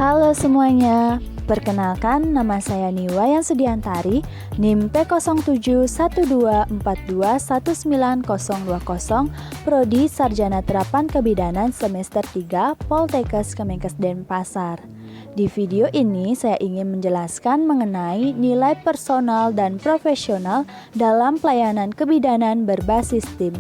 Halo semuanya, perkenalkan nama saya Niwayan Sudiantari, NIM P071124219020, Prodi Sarjana Terapan Kebidanan Semester 3 Poltekkes Kemenkes Denpasar. Di video ini saya ingin menjelaskan mengenai nilai personal dan profesional dalam pelayanan kebidanan berbasis tim,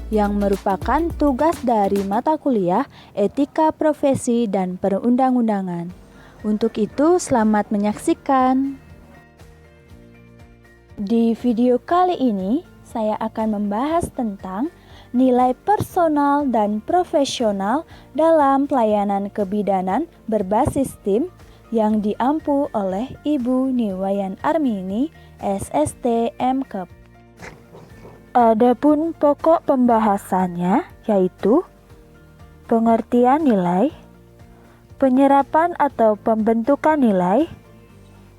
yang merupakan tugas dari mata kuliah Etika Profesi dan Perundang-undangan. Untuk itu, selamat menyaksikan. Di video kali ini, saya akan membahas tentang nilai personal dan profesional dalam pelayanan kebidanan berbasis tim yang diampu oleh Ibu Niwayan Armini, SST MKep. Adapun pokok pembahasannya yaitu pengertian nilai, penyerapan atau pembentukan nilai,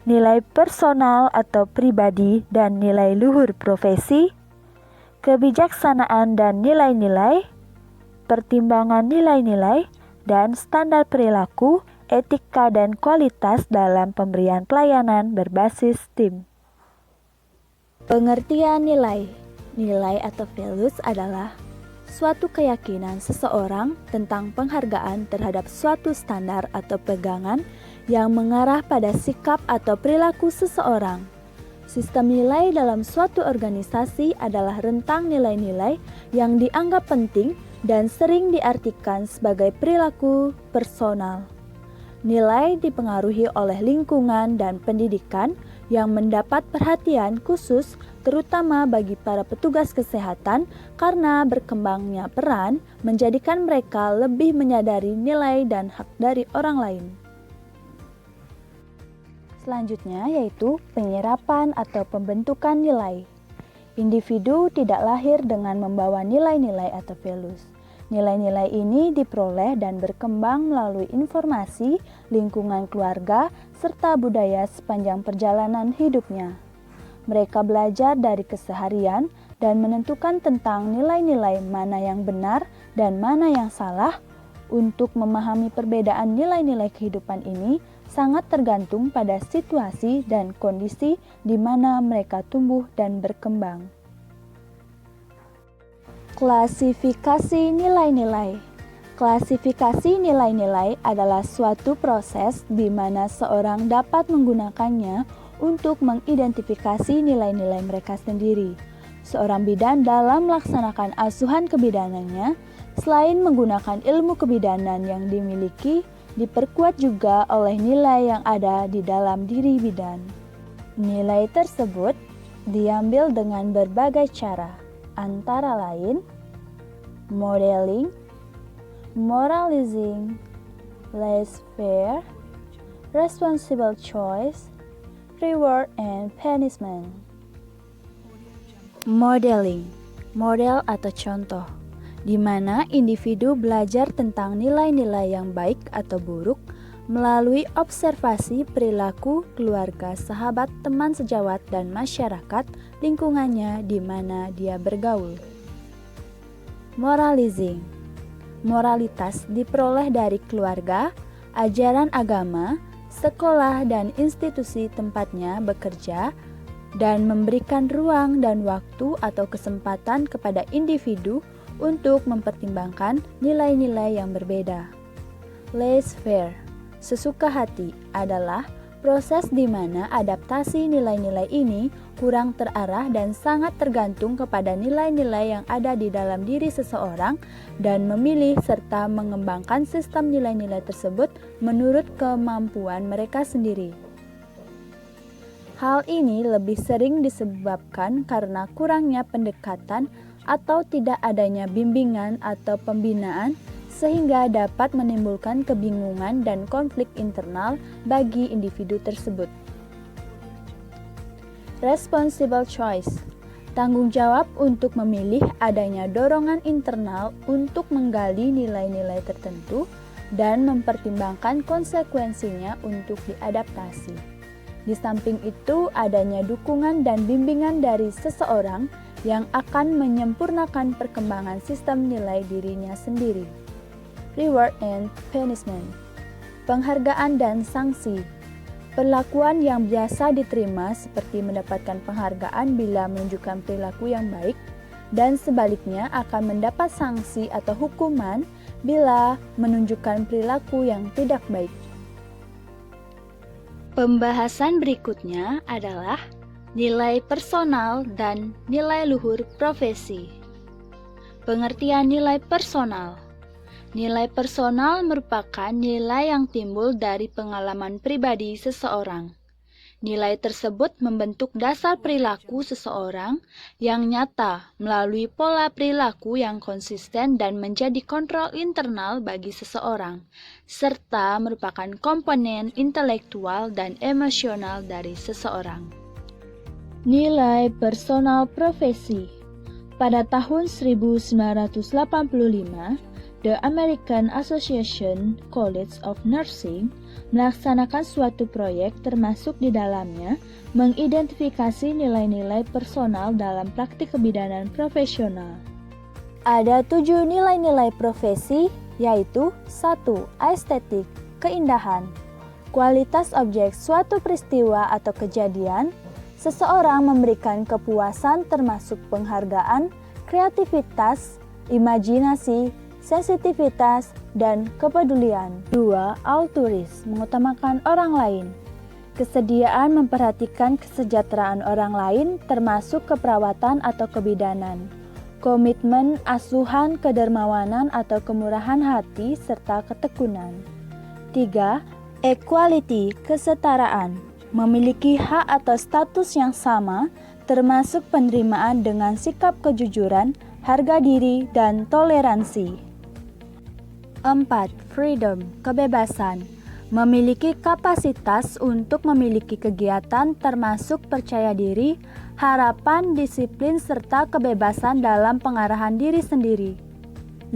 nilai personal atau pribadi dan nilai luhur profesi, kebijaksanaan dan nilai-nilai, pertimbangan nilai-nilai, dan standar perilaku, etika dan kualitas dalam pemberian pelayanan berbasis tim. Pengertian nilai. Nilai atau values adalah suatu keyakinan seseorang tentang penghargaan terhadap suatu standar atau pegangan yang mengarah pada sikap atau perilaku seseorang. Sistem nilai dalam suatu organisasi adalah rentang nilai-nilai yang dianggap penting dan sering diartikan sebagai perilaku personal. Nilai dipengaruhi oleh lingkungan dan pendidikan yang mendapat perhatian khusus terutama bagi para petugas kesehatan karena berkembangnya peran menjadikan mereka lebih menyadari nilai dan hak dari orang lain. Selanjutnya yaitu penyerapan atau pembentukan nilai. Individu tidak lahir dengan membawa nilai-nilai atau values. Nilai-nilai ini diperoleh dan berkembang melalui informasi, lingkungan keluarga, serta budaya sepanjang perjalanan hidupnya. Mereka belajar dari keseharian dan menentukan tentang nilai-nilai mana yang benar dan mana yang salah. Untuk memahami perbedaan nilai-nilai kehidupan ini sangat tergantung pada situasi dan kondisi di mana mereka tumbuh dan berkembang. Klasifikasi nilai-nilai. Klasifikasi nilai-nilai adalah suatu proses di mana seorang dapat menggunakannya untuk mengidentifikasi nilai-nilai mereka sendiri. Seorang bidan dalam melaksanakan asuhan kebidanannya, selain menggunakan ilmu kebidanan yang dimiliki, diperkuat juga oleh nilai yang ada di dalam diri bidan. Nilai tersebut diambil dengan berbagai cara, antara lain modeling, moralizing, laissez-faire, responsible choice, reward and punishment. Modeling, model atau contoh, di mana individu belajar tentang nilai-nilai yang baik atau buruk melalui observasi perilaku keluarga, sahabat, teman sejawat, dan masyarakat lingkungannya di mana dia bergaul. Moralizing, moralitas diperoleh dari keluarga, ajaran agama, sekolah, dan institusi tempatnya bekerja, dan memberikan ruang dan waktu atau kesempatan kepada individu untuk mempertimbangkan nilai-nilai yang berbeda. Laissez-faire, sesuka hati, adalah proses di mana adaptasi nilai-nilai ini kurang terarah dan sangat tergantung kepada nilai-nilai yang ada di dalam diri seseorang dan memilih serta mengembangkan sistem nilai-nilai tersebut menurut kemampuan mereka sendiri. Hal ini lebih sering disebabkan karena kurangnya pendekatan atau tidak adanya bimbingan atau pembinaan sehingga dapat menimbulkan kebingungan dan konflik internal bagi individu tersebut. Responsible choice, tanggung jawab untuk memilih adanya dorongan internal untuk menggali nilai-nilai tertentu dan mempertimbangkan konsekuensinya untuk diadaptasi. Di samping itu, adanya dukungan dan bimbingan dari seseorang yang akan menyempurnakan perkembangan sistem nilai dirinya sendiri. Reward and punishment. Penghargaan dan sanksi. Perlakuan yang biasa diterima seperti mendapatkan penghargaan bila menunjukkan perilaku yang baik, dan sebaliknya akan mendapat sanksi atau hukuman bila menunjukkan perilaku yang tidak baik. Pembahasan berikutnya adalah nilai personal dan nilai luhur profesi. Pengertian nilai personal. Nilai personal merupakan nilai yang timbul dari pengalaman pribadi seseorang. Nilai tersebut membentuk dasar perilaku seseorang yang nyata melalui pola perilaku yang konsisten dan menjadi kontrol internal bagi seseorang, serta merupakan komponen intelektual dan emosional dari seseorang. Nilai personal profesi. Pada tahun 1985, The American Association College of Nursing melaksanakan suatu proyek termasuk di dalamnya mengidentifikasi nilai-nilai personal dalam praktik kebidanan profesional. Ada 7 nilai-nilai profesi, yaitu 1. Estetik, keindahan. Kualitas objek suatu peristiwa atau kejadian, seseorang memberikan kepuasan termasuk penghargaan, kreativitas, imajinasi, sensitivitas, dan kepedulian. 2. Altruis, mengutamakan orang lain. Kesediaan memperhatikan kesejahteraan orang lain termasuk keperawatan atau kebidanan. Komitmen, asuhan, kedermawanan atau kemurahan hati, serta ketekunan. 3. Equality, kesetaraan. Memiliki hak atau status yang sama, termasuk penerimaan dengan sikap kejujuran, harga diri, dan toleransi. 4. Freedom, kebebasan. Memiliki kapasitas untuk memiliki kegiatan termasuk percaya diri, harapan, disiplin, serta kebebasan dalam pengarahan diri sendiri.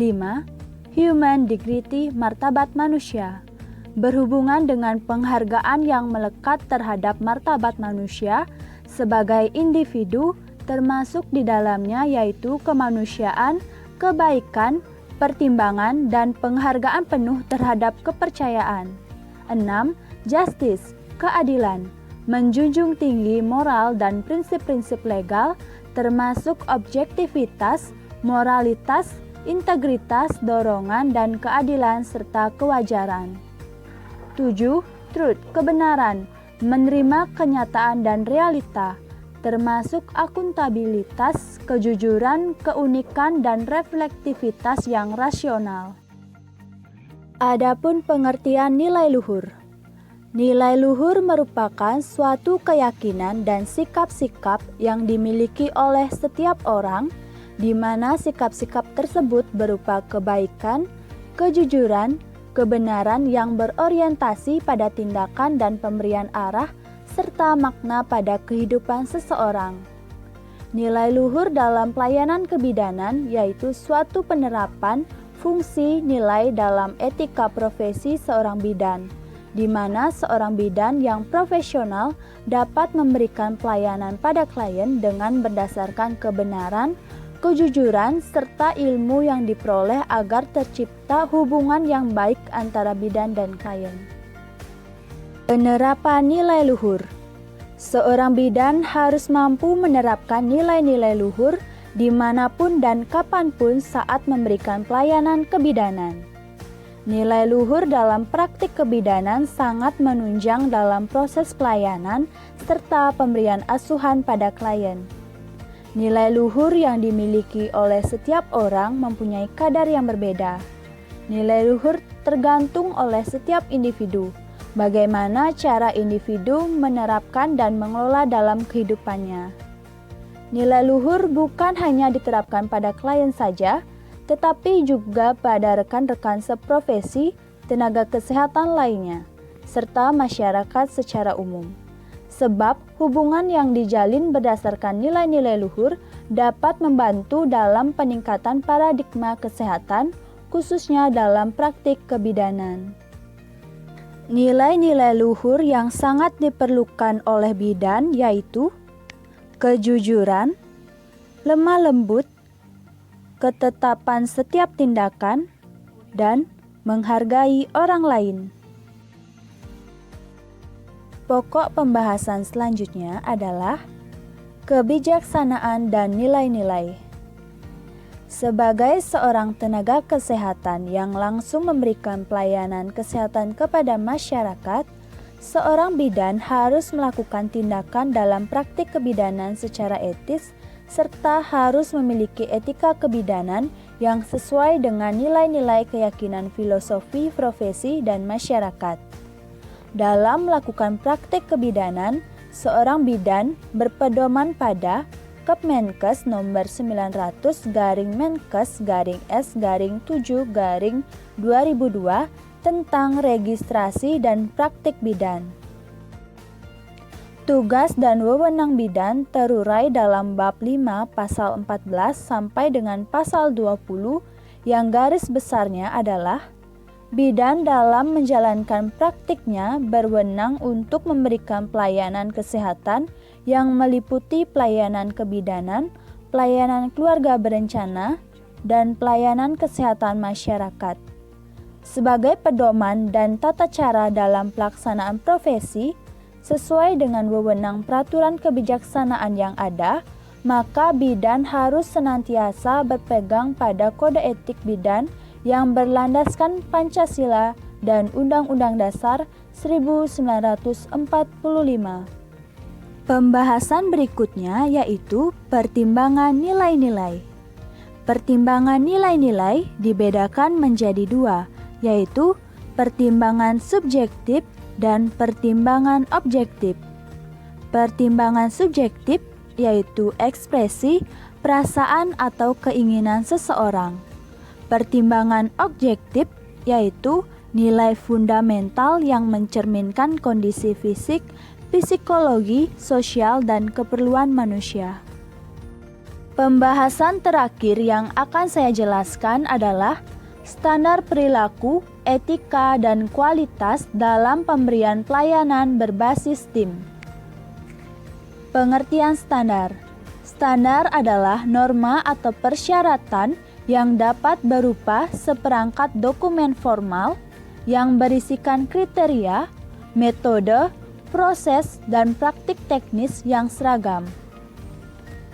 5. Human dignity, martabat manusia. Berhubungan dengan penghargaan yang melekat terhadap martabat manusia sebagai individu, termasuk di dalamnya yaitu kemanusiaan, kebaikan, pertimbangan, dan penghargaan penuh terhadap kepercayaan. 6. Justice, keadilan. Menjunjung tinggi moral dan prinsip-prinsip legal, termasuk objektivitas, moralitas, integritas, dorongan, dan keadilan, serta kewajaran. 7. Truth, kebenaran. Menerima kenyataan dan realita, termasuk akuntabilitas, kejujuran, keunikan, dan reflektivitas yang rasional. Adapun pengertian nilai luhur. Nilai luhur merupakan suatu keyakinan dan sikap-sikap yang dimiliki oleh setiap orang, di mana sikap-sikap tersebut berupa kebaikan, kejujuran, kebenaran yang berorientasi pada tindakan dan pemberian arah, serta makna pada kehidupan seseorang. Nilai luhur dalam pelayanan kebidanan yaitu suatu penerapan fungsi nilai dalam etika profesi seorang bidan, di mana seorang bidan yang profesional dapat memberikan pelayanan pada klien dengan berdasarkan kebenaran, kejujuran, serta ilmu yang diperoleh agar tercipta hubungan yang baik antara bidan dan klien. Penerapan nilai luhur. Seorang bidan harus mampu menerapkan nilai-nilai luhur dimanapun dan kapanpun saat memberikan pelayanan kebidanan. Nilai luhur dalam praktik kebidanan sangat menunjang dalam proses pelayanan serta pemberian asuhan pada klien. Nilai luhur yang dimiliki oleh setiap orang mempunyai kadar yang berbeda. Nilai luhur tergantung oleh setiap individu. Bagaimana cara individu menerapkan dan mengelola dalam kehidupannya. Nilai luhur bukan hanya diterapkan pada klien saja, tetapi juga pada rekan-rekan seprofesi, tenaga kesehatan lainnya, serta masyarakat secara umum. Sebab hubungan yang dijalin berdasarkan nilai-nilai luhur dapat membantu dalam peningkatan paradigma kesehatan, khususnya dalam praktik kebidanan. Nilai-nilai luhur yang sangat diperlukan oleh bidan yaitu kejujuran, lemah lembut, ketetapan setiap tindakan, dan menghargai orang lain. Pokok pembahasan selanjutnya adalah kebijaksanaan dan nilai-nilai. Sebagai seorang tenaga kesehatan yang langsung memberikan pelayanan kesehatan kepada masyarakat, seorang bidan harus melakukan tindakan dalam praktik kebidanan secara etis serta harus memiliki etika kebidanan yang sesuai dengan nilai-nilai keyakinan filosofi, profesi, dan masyarakat. Dalam melakukan praktik kebidanan, seorang bidan berpedoman pada Kemenkes nomor 900-Menkes-S-7-2002 tentang registrasi dan praktik bidan. Tugas dan wewenang bidan terurai dalam bab 5 pasal 14 sampai dengan pasal 20 yang garis besarnya adalah bidan dalam menjalankan praktiknya berwenang untuk memberikan pelayanan kesehatan yang meliputi pelayanan kebidanan, pelayanan keluarga berencana, dan pelayanan kesehatan masyarakat. Sebagai pedoman dan tata cara dalam pelaksanaan profesi, sesuai dengan wewenang peraturan kebijaksanaan yang ada, maka bidan harus senantiasa berpegang pada kode etik bidan yang berlandaskan Pancasila dan Undang-Undang Dasar 1945. Pembahasan berikutnya yaitu pertimbangan nilai-nilai. Pertimbangan nilai-nilai dibedakan menjadi dua, yaitu pertimbangan subjektif dan pertimbangan objektif. Pertimbangan subjektif yaitu ekspresi, perasaan atau keinginan seseorang. Pertimbangan objektif yaitu nilai fundamental yang mencerminkan kondisi fisik, psikologi, sosial, dan keperluan manusia. Pembahasan terakhir yang akan saya jelaskan adalah standar perilaku, etika, dan kualitas dalam pemberian pelayanan berbasis tim. Pengertian standar. Standar adalah norma atau persyaratan yang dapat berupa seperangkat dokumen formal yang berisikan kriteria, metode, proses, dan praktik teknis yang seragam.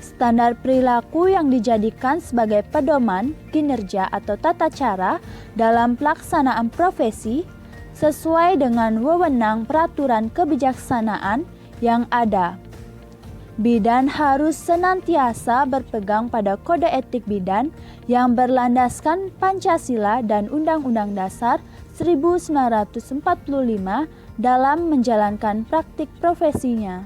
Standar perilaku yang dijadikan sebagai pedoman, kinerja, atau tata cara dalam pelaksanaan profesi sesuai dengan wewenang peraturan kebijaksanaan yang ada. Bidan harus senantiasa berpegang pada kode etik bidan yang berlandaskan Pancasila dan Undang-Undang Dasar 1945 dalam menjalankan praktik profesinya.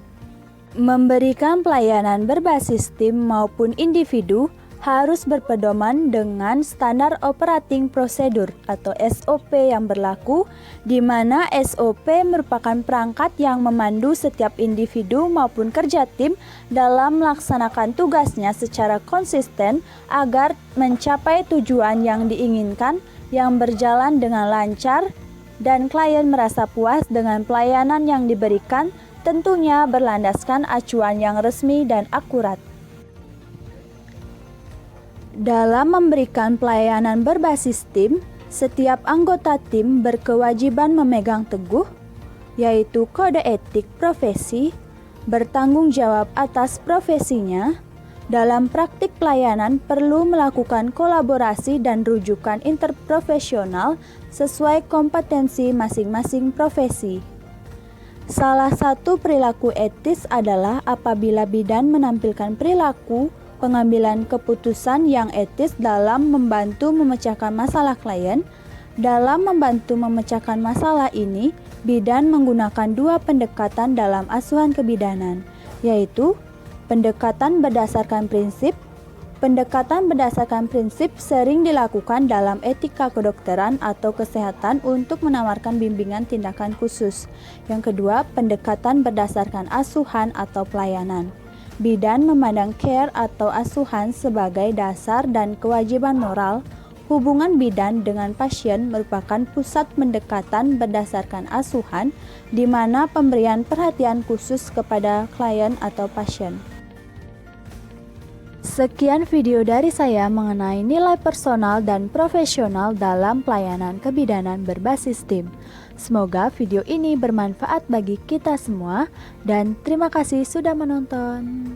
Memberikan pelayanan berbasis tim maupun individu harus berpedoman dengan standar operating procedure atau SOP yang berlaku, di mana SOP merupakan perangkat yang memandu setiap individu maupun kerja tim dalam melaksanakan tugasnya secara konsisten agar mencapai tujuan yang diinginkan yang berjalan dengan lancar dan klien merasa puas dengan pelayanan yang diberikan, tentunya berlandaskan acuan yang resmi dan akurat. Dalam memberikan pelayanan berbasis tim, setiap anggota tim berkewajiban memegang teguh, yaitu kode etik profesi, bertanggung jawab atas profesinya. Dalam praktik pelayanan perlu melakukan kolaborasi dan rujukan interprofesional sesuai kompetensi masing-masing profesi. Salah satu perilaku etis adalah apabila bidan menampilkan perilaku pengambilan keputusan yang etis dalam membantu memecahkan masalah klien. Dalam membantu memecahkan masalah ini, bidan menggunakan dua pendekatan dalam asuhan kebidanan, yaitu pendekatan berdasarkan prinsip. Pendekatan berdasarkan prinsip sering dilakukan dalam etika kedokteran atau kesehatan untuk menawarkan bimbingan tindakan khusus. Yang kedua, pendekatan berdasarkan asuhan atau pelayanan. Bidan memandang care atau asuhan sebagai dasar dan kewajiban moral. Hubungan bidan dengan pasien merupakan pusat pendekatan berdasarkan asuhan, di mana pemberian perhatian khusus kepada klien atau pasien. Sekian video dari saya mengenai nilai personal dan profesional dalam pelayanan kebidanan berbasis tim. Semoga video ini bermanfaat bagi kita semua dan terima kasih sudah menonton.